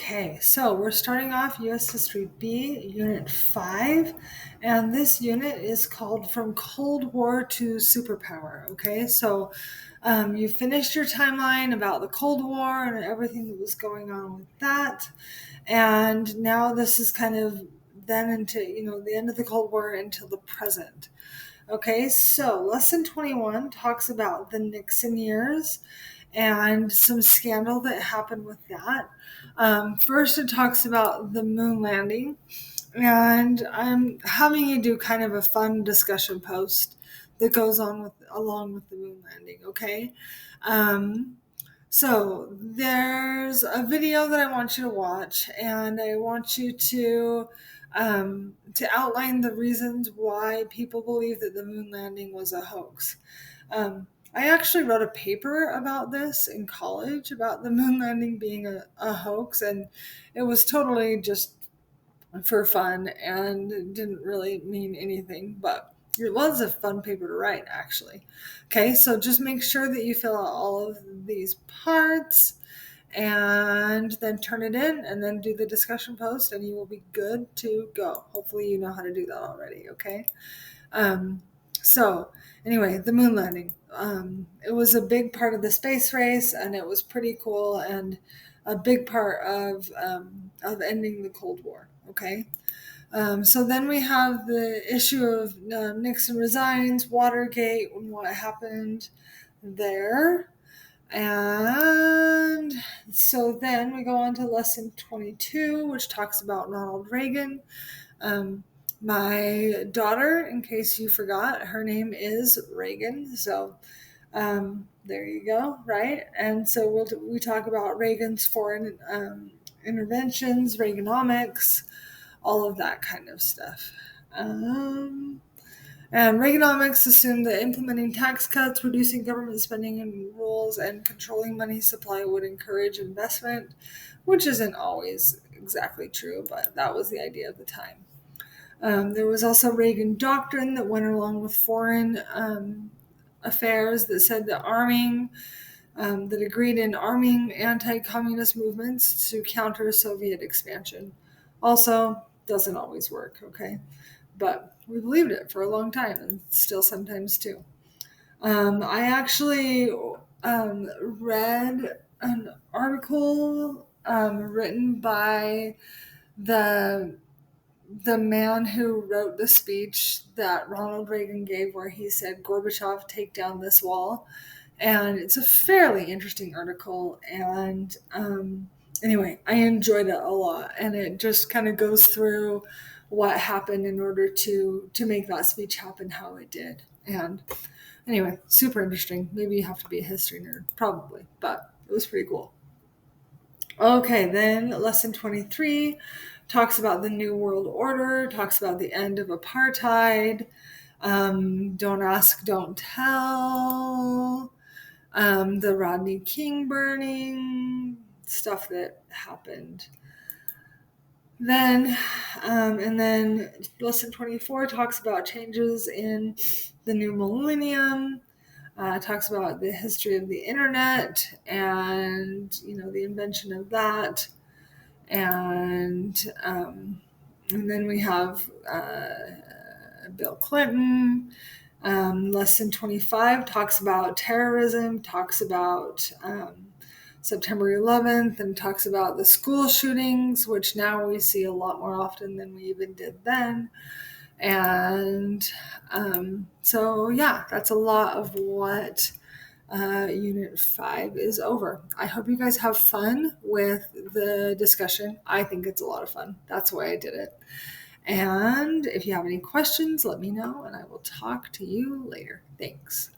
Okay, so we're starting off US History B, Unit 5, and this unit is called From Cold War to Superpower. Okay, so you finished your timeline about the Cold War and everything that was going on with that, and now this is kind of then into the end of the Cold War until the present. Okay, so lesson 21 talks about the Nixon years and some scandal that happened with that. First, it talks about the moon landing, and I'm having you do kind of a fun discussion post that goes on with along with the moon landing. Okay, um, so there's a video that I want you to watch, and I want you to outline the reasons why people believe that the moon landing was a hoax. I actually wrote a paper about this in college about the moon landing being a hoax, and it was totally just for fun and it didn't really mean anything, but it was a fun paper to write, actually. Okay, so just make sure that you fill out all of these parts and then turn it in and then do the discussion post, and you will be good to go. Hopefully, you know how to do that already, okay? So, anyway, the moon landing. It was a big part of the space race, and it was pretty cool and a big part of ending the Cold War. Okay. So then we have the issue of Nixon resigns, Watergate, and what happened there. And so then we go on to lesson 22, which talks about Ronald Reagan. My daughter, in case you forgot, her name is Reagan. So there you go, right? And so we talk about Reagan's foreign interventions, Reaganomics, all of that kind of stuff. And Reaganomics assumed that implementing tax cuts, reducing government spending and rules, and controlling money supply would encourage investment, which isn't always exactly true, but that was the idea at the time. There was also Reagan doctrine that went along with foreign affairs that said that that agreed in arming anti-communist movements to counter Soviet expansion. Also, doesn't always work, okay? But we believed it for a long time and still sometimes too. I actually read an article written by the the man who wrote the speech that Ronald Reagan gave, where he said, "Gorbachev, take down this wall." And it's a fairly interesting article. And anyway, I enjoyed it a lot. And it just kind of goes through what happened in order to make that speech happen how it did. And anyway, super interesting. Maybe you have to be a history nerd, probably, but it was pretty cool. Okay, then lesson 23 talks about the New World Order, talks about the end of apartheid, don't ask, don't tell, the Rodney King burning, stuff that happened. Then, and then lesson 24 talks about changes in the new millennium. Talks about the history of the internet and the invention of that, and then we have Bill Clinton. Lesson 25 talks about terrorism, talks about September 11th, and talks about the school shootings, which now we see a lot more often than we even did then. And so, yeah, that's a lot of what Unit 5 is over. I hope you guys have fun with the discussion. I think it's a lot of fun. That's why I did it. And if you have any questions, let me know, and I will talk to you later. Thanks.